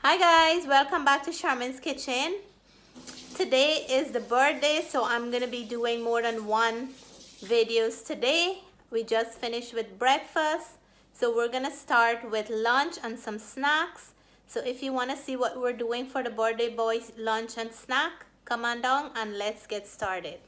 Hi guys, welcome back to Charmin's Kitchen. Today is the birthday, so I'm gonna be doing more than one videos today. We just finished with breakfast, so we're gonna start with lunch and some snacks. So if you want to see what we're doing for the birthday boys lunch and snack, come on down and let's get started.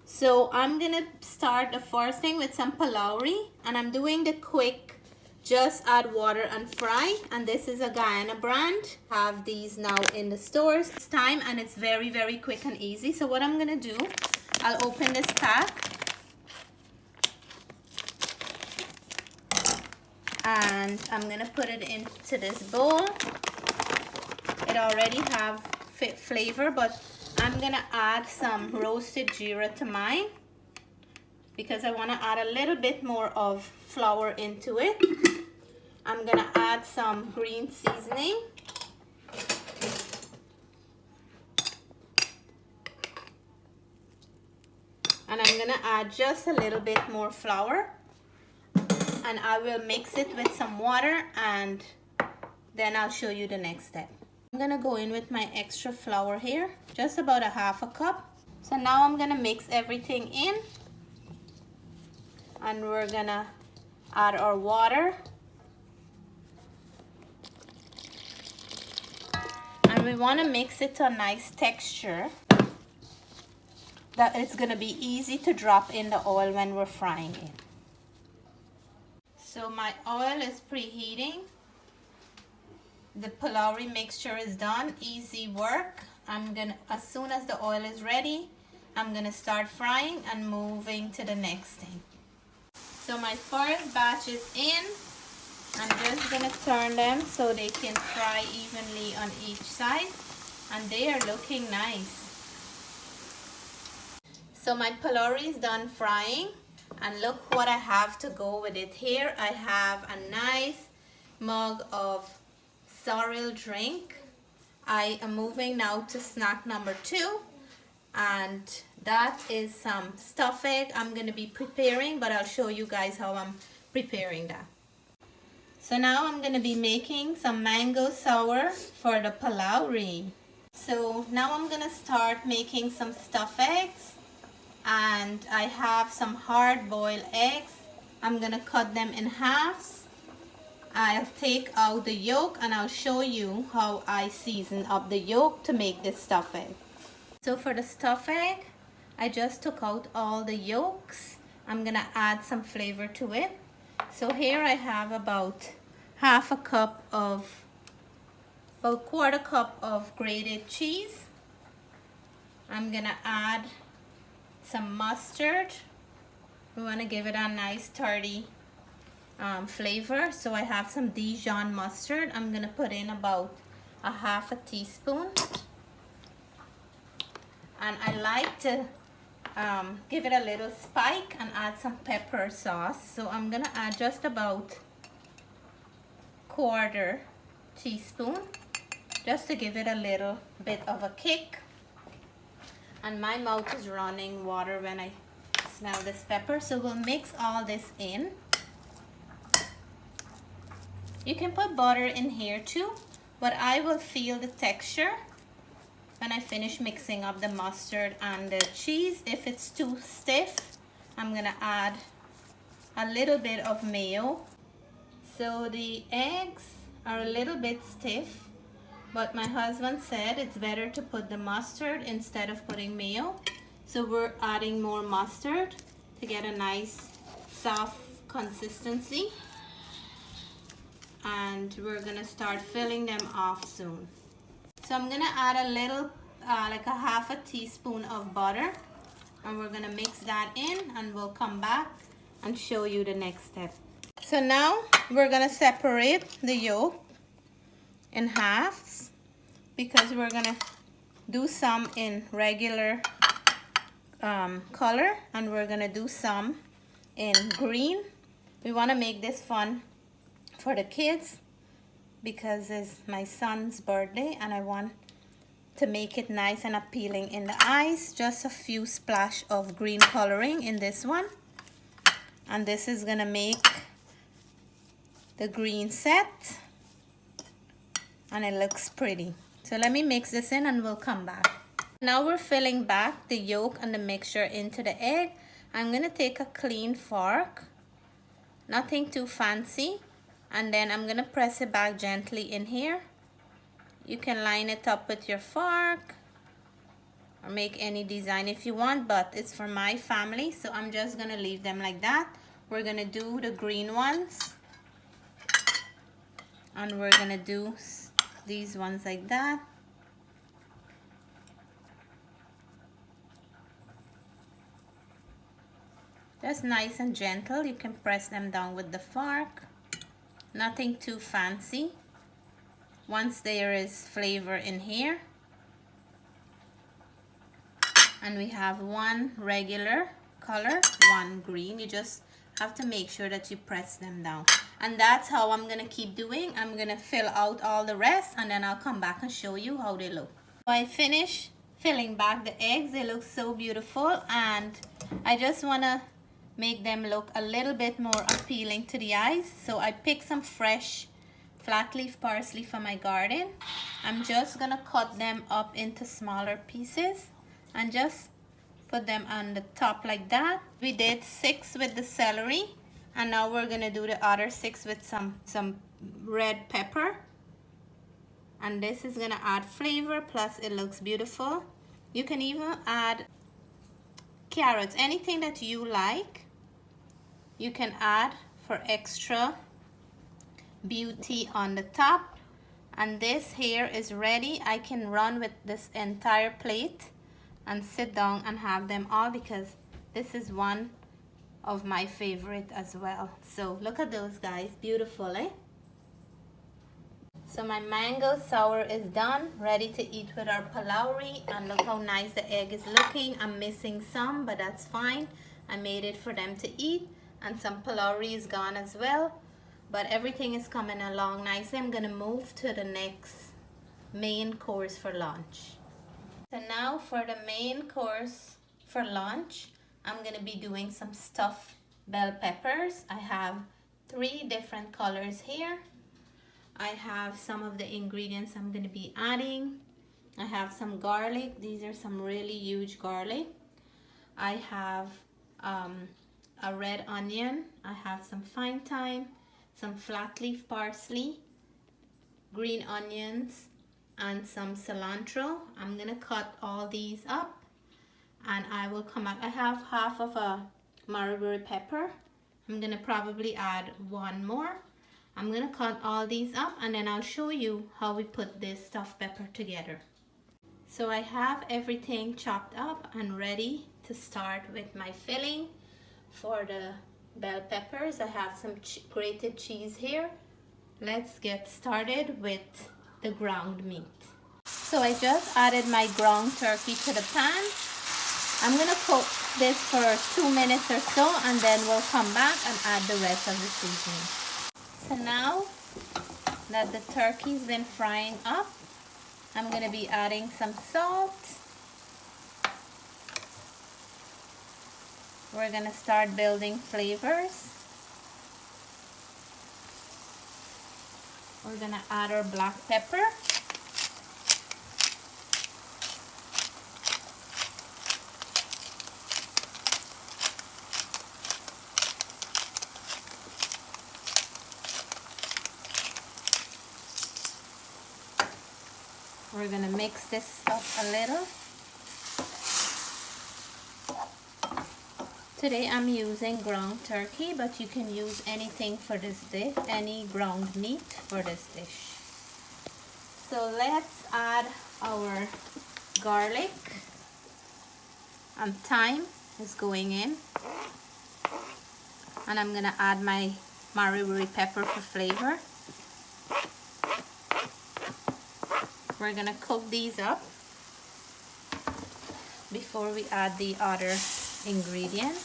So I'm gonna start the first thing with some polari, and I'm doing the quick just add water and fry, and this is a Guyana brand. Have these now in the stores. It's thyme and it's very quick and easy. So what I'm gonna do, I'll open this pack and I'm gonna put it into this bowl. It already have flavor, but I'm gonna add some roasted jeera to mine because I want to add a little bit more of flour into it. I'm gonna add some green seasoning. And I'm gonna add just a little bit more flour. And I will mix it with some water and then I'll show you the next step. I'm gonna go in with my extra flour here, just about a half a cup. So now I'm gonna mix everything in. And we're gonna add our water. And we want to mix it to a nice texture that it's going to be easy to drop in the oil when we're frying it. So my oil is preheating. The polari mixture is done. Easy work. As soon as the oil is ready, I'm going to start frying and moving to the next thing. So my first batch is in. I'm just going to turn them so they can fry evenly on each side, and they are looking nice. So my polari is done frying, and look what I have to go with it. Here I have a nice mug of sorrel drink. I am moving now to snack number 2, and that is some stuffing I'm going to be preparing, but I'll show you guys how I'm preparing that. So now I'm going to be making some mango sour for the polari. So now I'm going to start making some stuffed eggs. And I have some hard-boiled eggs. I'm going to cut them in halves. I'll take out the yolk and I'll show you how I season up the yolk to make this stuffed egg. So for the stuffed egg, I just took out all the yolks. I'm going to add some flavor to it. So here I have about quarter cup of grated cheese. I'm gonna add some mustard. We want to give it a nice tarty flavor. So I have some Dijon mustard. I'm gonna put in about a half a teaspoon. And I like to give it a little spike and add some pepper sauce. So I'm gonna add just about quarter teaspoon just to give it a little bit of a kick. And my mouth is running water when I smell this pepper. So we'll mix all this in. You can put butter in here too, but I will feel the texture when I finish mixing up the mustard and the cheese. If it's too stiff, I'm gonna add a little bit of mayo. So the eggs are a little bit stiff, but my husband said it's better to put the mustard instead of putting mayo. So we're adding more mustard to get a nice soft consistency. And we're gonna start filling them off soon. So I'm gonna add a little, like a half a teaspoon of butter. And we're gonna mix that in and we'll come back and show you the next step. So now we're gonna separate the yolk in halves because we're gonna do some in regular color and we're gonna do some in green. We wanna make this fun for the kids because it's my son's birthday and I want to make it nice and appealing in the eyes. Just a few splash of green coloring in this one. And this is gonna make the green set. and it looks pretty. So let me mix this in and we'll come back. Now we're filling back the yolk and the mixture into the egg. I'm gonna take a clean fork, nothing too fancy, and then I'm gonna press it back gently in here. You can line it up with your fork or make any design if you want, but it's for my family, so I'm just gonna leave them like that. We're gonna do the green ones, and we're gonna do these ones like that. Just nice and gentle. You can press them down with the fork. Nothing too fancy. Once there is flavor in here. And we have one regular color, one green. You just have to make sure that you press them down. And that's how I'm gonna keep doing. I'm gonna fill out all the rest and then I'll come back and show you how they look. So I finished filling back the eggs. They look so beautiful, and I just wanna make them look a little bit more appealing to the eyes. So I picked some fresh flat leaf parsley from my garden. I'm just gonna cut them up into smaller pieces and just put them on the top like that. We did 6 with the celery, and now we're gonna do the other 6 with some red pepper. And this is gonna add flavor, plus it looks beautiful. You can even add carrots, anything that you like. You can add for extra beauty on the top. And this here is ready. I can run with this entire plate and sit down and have them all, because this is one of my favorite as well. So look at those guys, beautiful, eh? So my mango sour is done, ready to eat with our polari, and look how nice the egg is looking. I'm missing some, but that's fine. I made it for them to eat, and some polari is gone as well, but everything is coming along nicely. I'm gonna move to the next main course for lunch. So now for the main course for lunch, I'm gonna be doing some stuffed bell peppers. I have 3 different colors here. I have some of the ingredients I'm gonna be adding. I have some garlic. These are some really huge garlic. I have a red onion. I have some fine thyme, some flat leaf parsley, green onions, and some cilantro. I'm gonna cut all these up and I will come back. I have half of a Marlboro pepper. I'm gonna probably add 1 more. I'm gonna cut all these up and then I'll show you how we put this stuffed pepper together. So I have everything chopped up and ready to start with my filling for the bell peppers. I have some grated cheese here. Let's get started with the ground meat. So I just added my ground turkey to the pan. I'm gonna cook this for 2 minutes or so, and then we'll come back and add the rest of the seasoning. So now that the turkey's been frying up, I'm gonna be adding some salt. We're gonna start building flavors. We're gonna add our black pepper. We're gonna mix this stuff a little. Today I'm using ground turkey, but you can use anything for this dish, any ground meat for this dish. So let's add our garlic, and thyme is going in. And I'm gonna add my Marlboro pepper for flavor. We're gonna cook these up before we add the other ingredients.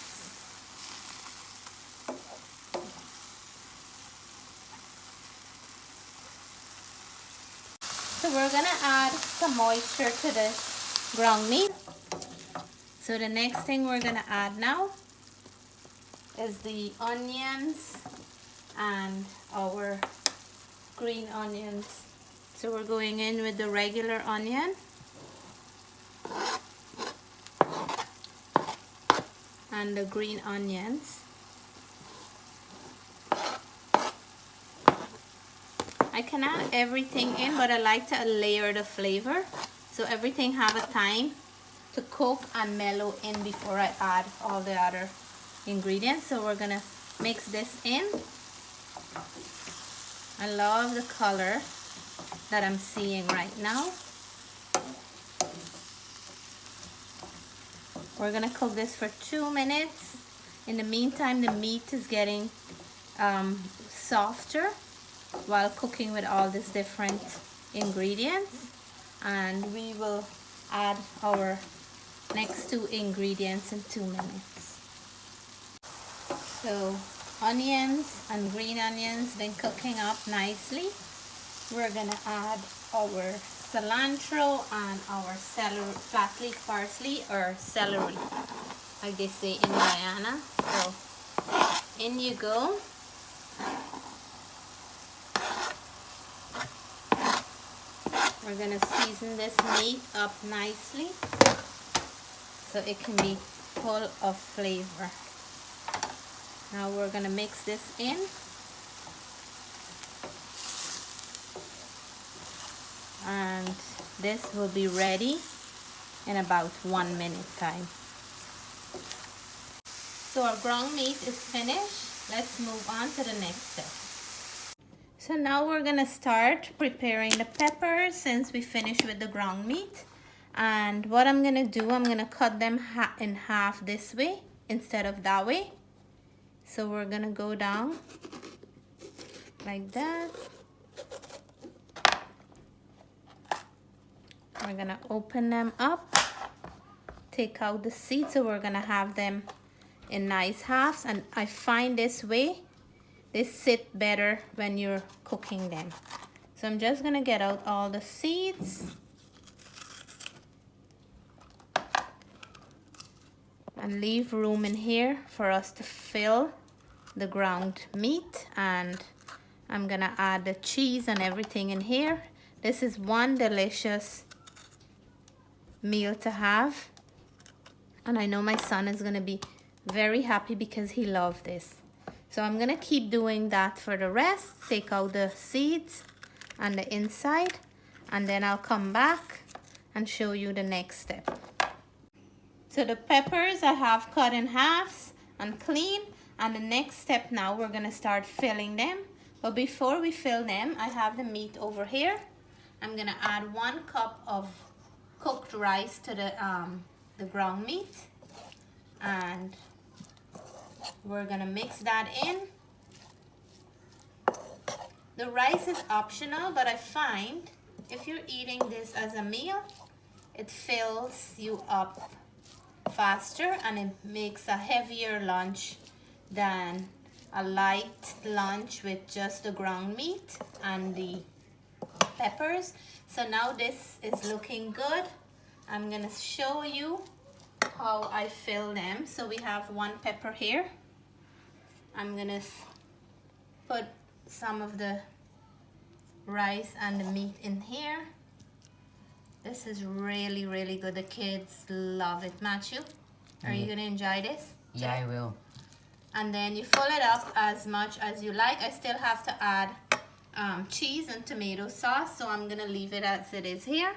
So we're gonna add some moisture to this ground meat. So the next thing we're gonna add now is the onions and our green onions. So we're going in with the regular onion and the green onions. I can add everything in, but I like to layer the flavor so everything have a time to cook and mellow in before I add all the other ingredients. So we're gonna mix this in. I love the color that I'm seeing right now. We're gonna cook this for 2 minutes. In the meantime, the meat is getting softer while cooking with all these different ingredients, and we will add our next 2 ingredients in 2 minutes. So onions and green onions been cooking up nicely. We're gonna add our cilantro and our celery, flat leaf parsley, or celery like they say in Guyana. So in you go. We're gonna season this meat up nicely so it can be full of flavor. Now we're gonna mix this in. And this will be ready in about 1 minute time. So our ground meat is finished. Let's move on to the next step. So now we're gonna start preparing the peppers since we finished with the ground meat. And what I'm gonna do, I'm gonna cut them in half this way instead of that way. So we're gonna go down like that. We're gonna open them up, take out the seeds, so we're gonna have them in nice halves. And I find this way, they sit better when you're cooking them. So I'm just gonna get out all the seeds and leave room in here for us to fill the ground meat. And I'm gonna add the cheese and everything in here. This is one delicious meal to have, and I know my son is gonna be very happy because he loves this. So I'm gonna keep doing that for the rest. Take out the seeds and the inside, and then I'll come back and show you the next step. So the peppers I have cut in halves and clean, and the next step now we're gonna start filling them. But before we fill them, I have the meat over here. I'm gonna add 1 cup of cooked rice to the ground meat, and we're gonna mix that in. The rice is optional, but I find if you're eating this as a meal, it fills you up faster and it makes a heavier lunch than a light lunch with just the ground meat and the peppers. So now this is looking good. I'm gonna show you how I fill them. So we have 1 pepper here. I'm gonna put some of the rice and the meat in here. This is really, really good. The kids love it. Matthew, are you gonna enjoy this? Yeah, I will. And then you fill it up as much as you like. I still have to add cheese and tomato sauce, so I'm gonna leave it as it is here.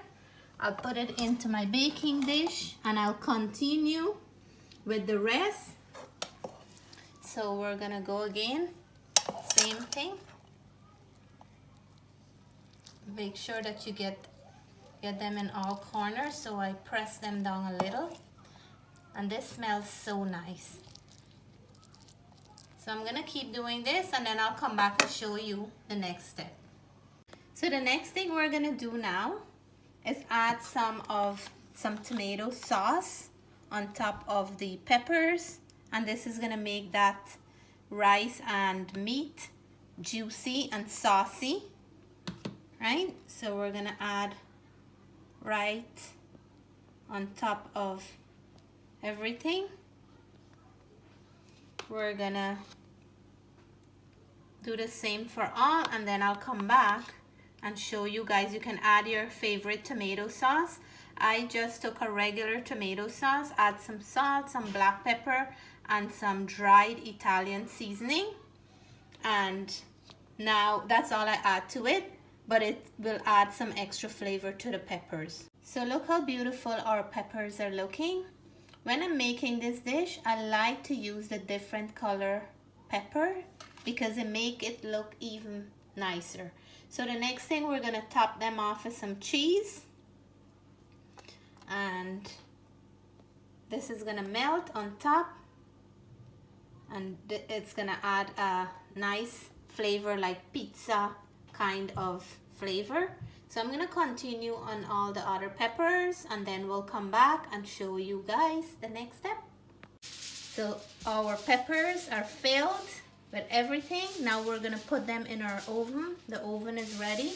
I'll put it into my baking dish and I'll continue with the rest. So we're gonna go again, same thing. Make sure that you get them in all corners. So I press them down a little, and this smells so nice. So I'm gonna keep doing this, and then I'll come back and show you the next step. So the next thing we're gonna do now is add some tomato sauce on top of the peppers, and this is gonna make that rice and meat juicy and saucy, right? So we're gonna add right on top of everything. We're gonna do the same for all, and then I'll come back and show you guys. You can add your favorite tomato sauce. I just took a regular tomato sauce, add some salt, some black pepper, and some dried Italian seasoning. And now that's all I add to it, but it will add some extra flavor to the peppers. So look how beautiful our peppers are looking. When I'm making this dish, I like to use the different color pepper because it make it look even nicer. So the next thing, we're gonna top them off with some cheese. And this is gonna melt on top, and it's gonna add a nice flavor, like pizza kind of flavor. So I'm gonna continue on all the other peppers, and then we'll come back and show you guys the next step. So our peppers are filled with everything. Now we're gonna put them in our oven. The oven is ready,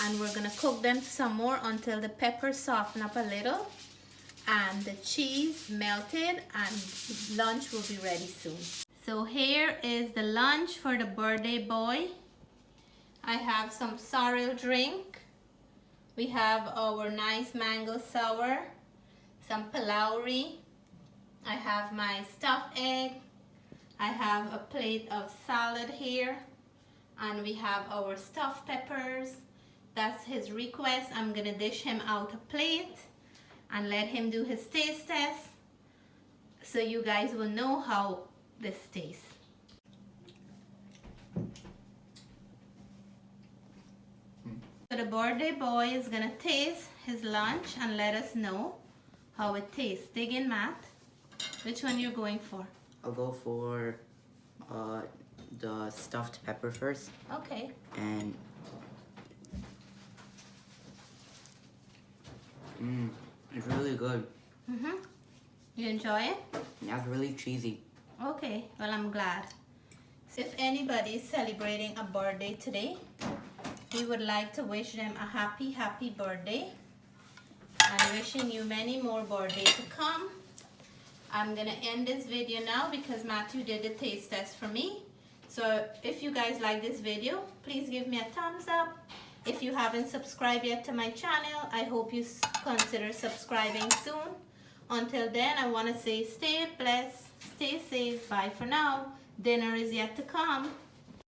and we're gonna cook them some more until the peppers soften up a little and the cheese melted, and lunch will be ready soon. So here is the lunch for the birthday boy. I have some sorrel drink. We have our nice mango sour, some polari. I have my stuffed egg. I have a plate of salad here, and we have our stuffed peppers. That's his request. I'm gonna dish him out a plate and let him do his taste test so you guys will know how this tastes. So the birthday boy is gonna taste his lunch and let us know how it tastes. Dig in, Matt. Which one you're going for? I'll go for the stuffed pepper first. Okay. And it's really good. You enjoy it? Yeah, it's really cheesy. Okay, well, I'm glad. So if anybody is celebrating a birthday today, we would like to wish them a happy birthday, and wishing you many more birthdays to come. I'm gonna end this video now because Matthew did the taste test for me. So if you guys like this video, please give me a thumbs up. If you haven't subscribed yet to my channel, I hope you consider subscribing soon. Until then, I want to say stay blessed, stay safe, bye for now. Dinner is yet to come.